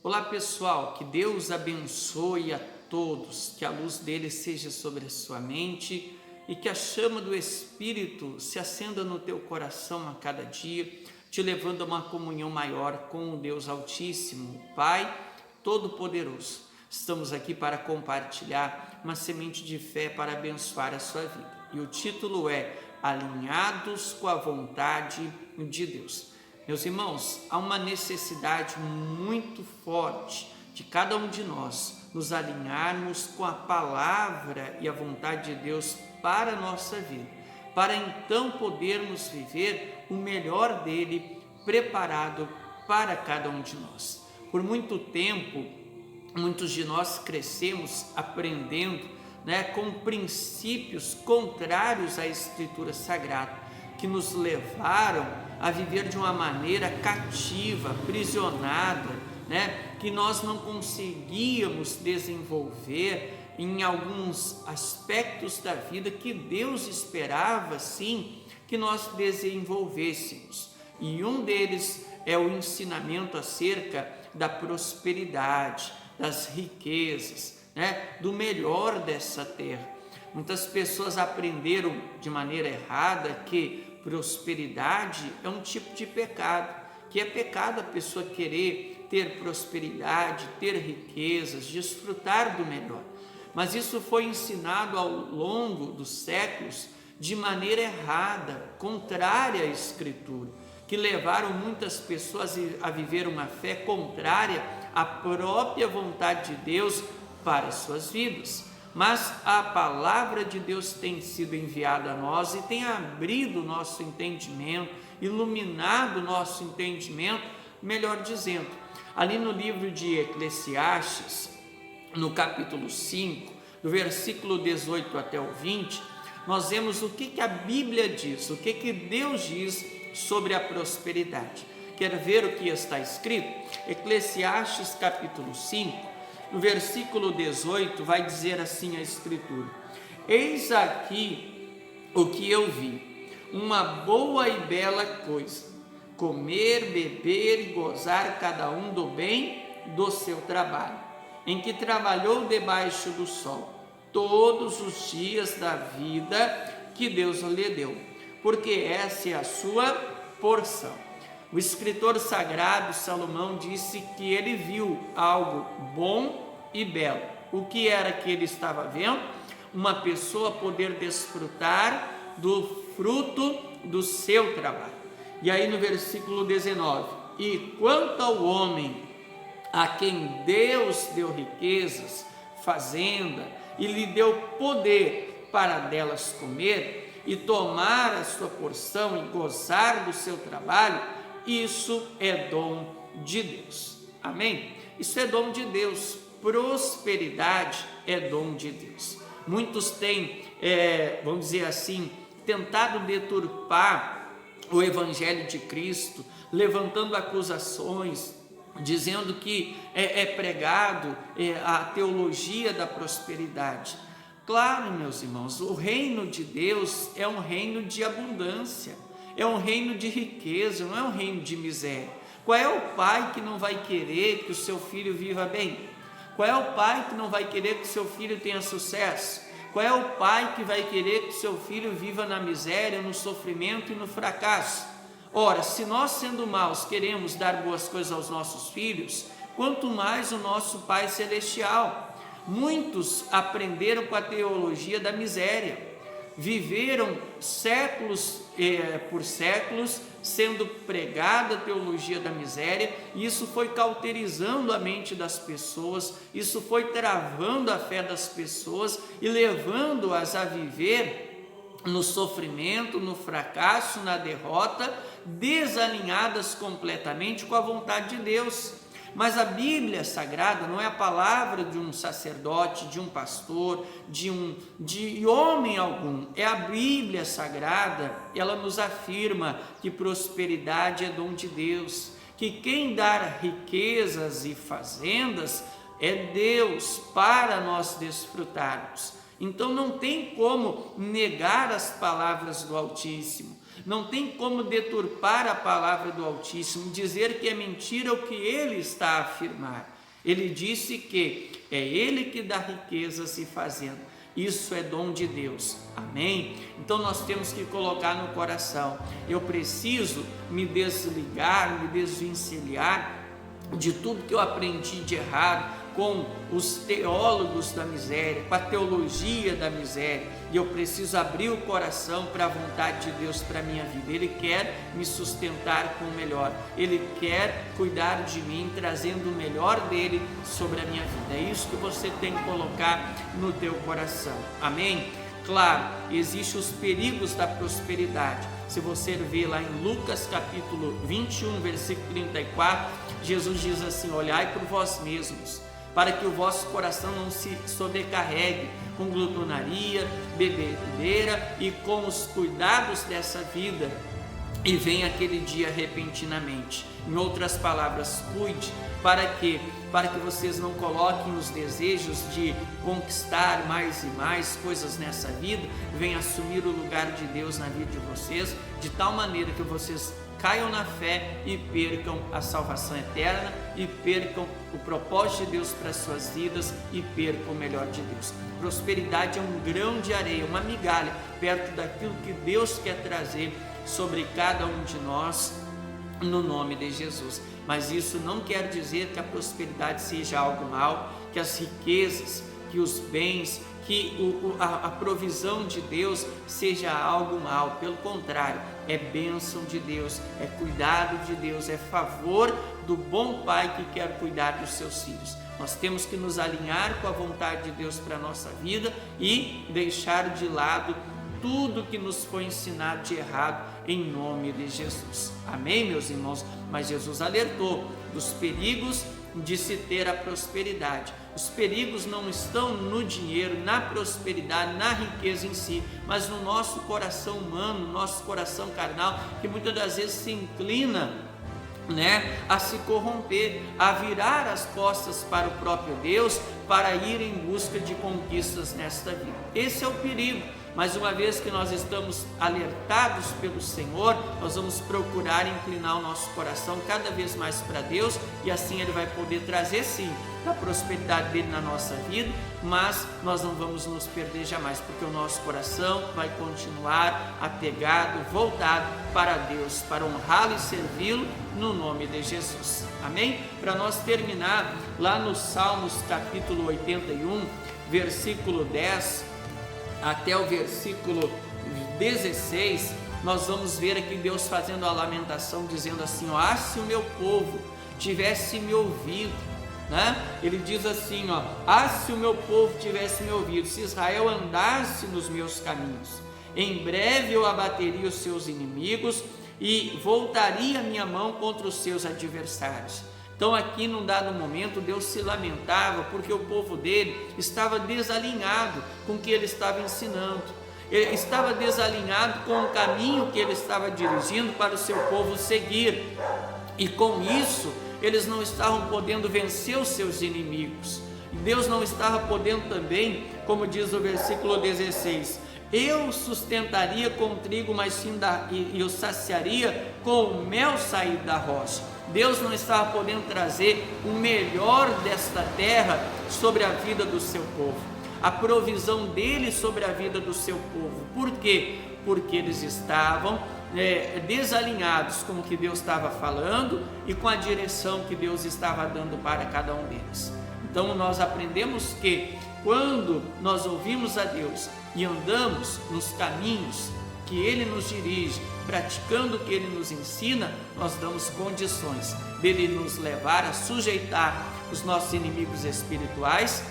Olá pessoal, que Deus abençoe a todos, que a luz dele seja sobre a sua mente e que a chama do Espírito se acenda no teu coração a cada dia, te levando a uma comunhão maior com o Deus Altíssimo, Pai Todo-Poderoso. Estamos aqui para compartilhar uma semente de fé para abençoar a sua vida. E o título é Alinhados com a Vontade de Deus. Meus irmãos, há uma necessidade muito forte de cada um de nós nos alinharmos com a palavra e a vontade de Deus para a nossa vida, para então podermos viver o melhor dele preparado para cada um de nós. Por muito tempo, muitos de nós crescemos aprendendo, com princípios contrários à Escritura Sagrada, que nos levaram a viver de uma maneira cativa, aprisionada, que nós não conseguíamos desenvolver em alguns aspectos da vida que Deus esperava, sim, que nós desenvolvêssemos. E um deles é o ensinamento acerca da prosperidade, das riquezas, do melhor dessa terra. Muitas pessoas aprenderam de maneira errada que prosperidade é um tipo de pecado, que é pecado a pessoa querer ter prosperidade, ter riquezas, desfrutar do melhor. Mas isso foi ensinado ao longo dos séculos de maneira errada, contrária à Escritura, que levaram muitas pessoas a viver uma fé contrária à própria vontade de Deus para as suas vidas. Mas a palavra de Deus tem sido enviada a nós e tem abrido o nosso entendimento, iluminado o nosso entendimento, melhor dizendo. Ali no livro de Eclesiastes, no capítulo 5, do versículo 18 até o 20, nós vemos o que a Bíblia diz, o que Deus diz sobre a prosperidade. Quer ver o que está escrito? Eclesiastes capítulo 5, no versículo 18, vai dizer assim a Escritura: eis aqui o que eu vi, uma boa e bela coisa, comer, beber e gozar cada um do bem do seu trabalho, em que trabalhou debaixo do sol, todos os dias da vida que Deus lhe deu, porque essa é a sua porção. O escritor sagrado Salomão disse que ele viu algo bom e belo. O que era que ele estava vendo? Uma pessoa poder desfrutar do fruto do seu trabalho. E aí no versículo 19: e quanto ao homem a quem Deus deu riquezas, fazenda, e lhe deu poder para delas comer e tomar a sua porção e gozar do seu trabalho, isso é dom de Deus. Amém? Isso é dom de Deus. Prosperidade é dom de Deus. Muitos têm, vamos dizer assim, tentado deturpar o Evangelho de Cristo, levantando acusações, dizendo que é pregado a teologia da prosperidade. Claro, meus irmãos, o reino de Deus é um reino de abundância, é um reino de riqueza, não é um reino de miséria. Qual é o pai que não vai querer que o seu filho viva bem? Qual é o pai que não vai querer que o seu filho tenha sucesso? Qual é o pai que vai querer que o seu filho viva na miséria, no sofrimento e no fracasso? Ora, se nós, sendo maus, queremos dar boas coisas aos nossos filhos, quanto mais o nosso Pai Celestial. Muitos aprenderam com a teologia da miséria, viveram séculos por séculos sendo pregada a teologia da miséria, e isso foi cauterizando a mente das pessoas, isso foi travando a fé das pessoas e levando-as a viver no sofrimento, no fracasso, na derrota, desalinhadas completamente com a vontade de Deus. Mas a Bíblia Sagrada não é a palavra de um sacerdote, de um pastor, de homem algum. É a Bíblia Sagrada, ela nos afirma que prosperidade é dom de Deus, que quem dá riquezas e fazendas é Deus para nós desfrutarmos. Então não tem como negar as palavras do Altíssimo. Não tem como deturpar a palavra do Altíssimo, dizer que é mentira o que ele está a afirmar. Ele disse que é Ele que dá riquezas e fazenda. Isso é dom de Deus, amém? Então nós temos que colocar no coração: eu preciso me desligar, me desvencilhar de tudo que eu aprendi de errado com os teólogos da miséria, com a teologia da miséria, e eu preciso abrir o coração para a vontade de Deus para a minha vida. Ele quer me sustentar com o melhor, Ele quer cuidar de mim, trazendo o melhor dele sobre a minha vida. É isso que você tem que colocar no teu coração, amém? Claro, existem os perigos da prosperidade. Se você ver lá em Lucas capítulo 21, versículo 34, Jesus diz assim: olhai por vós mesmos, para que o vosso coração não se sobrecarregue com glutonaria, bebedeira e com os cuidados dessa vida, e vem aquele dia repentinamente. Em outras palavras, cuide, para que vocês não coloquem os desejos de conquistar mais e mais coisas nessa vida, venham assumir o lugar de Deus na vida de vocês, de tal maneira que vocês caiam na fé e percam a salvação eterna, e percam o propósito de Deus para as suas vidas, e percam o melhor de Deus. Prosperidade é um grão de areia, uma migalha, perto daquilo que Deus quer trazer sobre cada um de nós, no nome de Jesus. Mas isso não quer dizer que a prosperidade seja algo mal, que as riquezas, que os bens, que a provisão de Deus seja algo mal. Pelo contrário, é bênção de Deus, é cuidado de Deus, é favor do bom Pai que quer cuidar dos seus filhos. Nós temos que nos alinhar com a vontade de Deus para a nossa vida e deixar de lado tudo que nos foi ensinado de errado, em nome de Jesus, amém, meus irmãos? Mas Jesus alertou dos perigos de se ter a prosperidade. Os perigos não estão no dinheiro, na prosperidade, na riqueza em si, mas no nosso coração humano, no nosso coração carnal, que muitas das vezes se inclina, a se corromper, a virar as costas para o próprio Deus, para ir em busca de conquistas nesta vida. Esse é o perigo. Mas uma vez que nós estamos alertados pelo Senhor, nós vamos procurar inclinar o nosso coração cada vez mais para Deus, e assim Ele vai poder trazer sim a prosperidade dele na nossa vida, mas nós não vamos nos perder jamais, porque o nosso coração vai continuar apegado, voltado para Deus, para honrá-lo e servi-lo no nome de Jesus, amém? Para nós terminar, lá no Salmos capítulo 81, versículo 10 até o versículo 16, nós vamos ver aqui Deus fazendo a lamentação, dizendo assim: se o meu povo tivesse me ouvido, Ele diz assim, se o meu povo tivesse me ouvido, se Israel andasse nos meus caminhos, em breve eu abateria os seus inimigos e voltaria a minha mão contra os seus adversários. Então aqui num dado momento Deus se lamentava porque o povo dele estava desalinhado com o que ele estava ensinando, ele estava desalinhado com o caminho que ele estava dirigindo para o seu povo seguir, e com isso eles não estavam podendo vencer os seus inimigos. Deus não estava podendo também, como diz o versículo 16, eu sustentaria com trigo mais fino e o saciaria com o mel saído da rocha. Deus não estava podendo trazer o melhor desta terra sobre a vida do seu povo, a provisão dele sobre a vida do seu povo. Por quê? Porque eles estavam desalinhados com o que Deus estava falando e com a direção que Deus estava dando para cada um deles. Então nós aprendemos que quando nós ouvimos a Deus e andamos nos caminhos que Ele nos dirige, praticando o que Ele nos ensina, nós damos condições dele nos levar a sujeitar os nossos inimigos espirituais,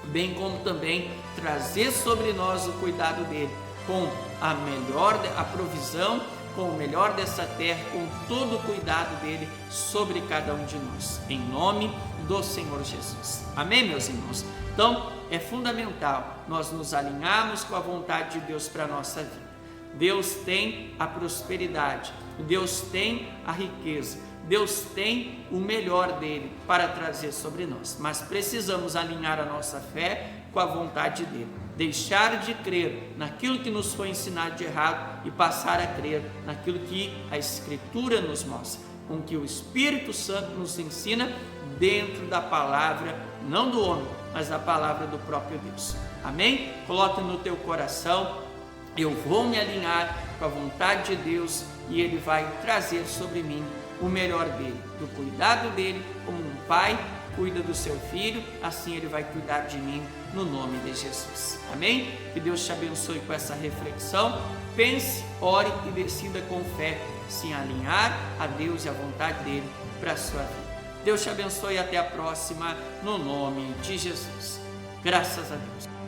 bem como também trazer sobre nós o cuidado dele, com a provisão, com o melhor dessa terra, com todo o cuidado dele sobre cada um de nós, em nome do Senhor Jesus, amém, meus irmãos? Então é fundamental nós nos alinharmos com a vontade de Deus para a nossa vida. Deus tem a prosperidade, Deus tem a riqueza, Deus tem o melhor dele para trazer sobre nós, mas precisamos alinhar a nossa fé com a vontade dele, deixar de crer naquilo que nos foi ensinado de errado e passar a crer naquilo que a Escritura nos mostra, com que o Espírito Santo nos ensina, dentro da palavra, não do homem, mas da palavra do próprio Deus. Amém? Coloque no teu coração: eu vou me alinhar com a vontade de Deus e Ele vai trazer sobre mim o melhor dele, do cuidado dele, como um pai cuida do seu filho, assim Ele vai cuidar de mim, no nome de Jesus. Amém? Que Deus te abençoe com essa reflexão. Pense, ore e decida com fé se alinhar a Deus e a vontade dele para a sua vida. Deus te abençoe e até a próxima, no nome de Jesus. Graças a Deus.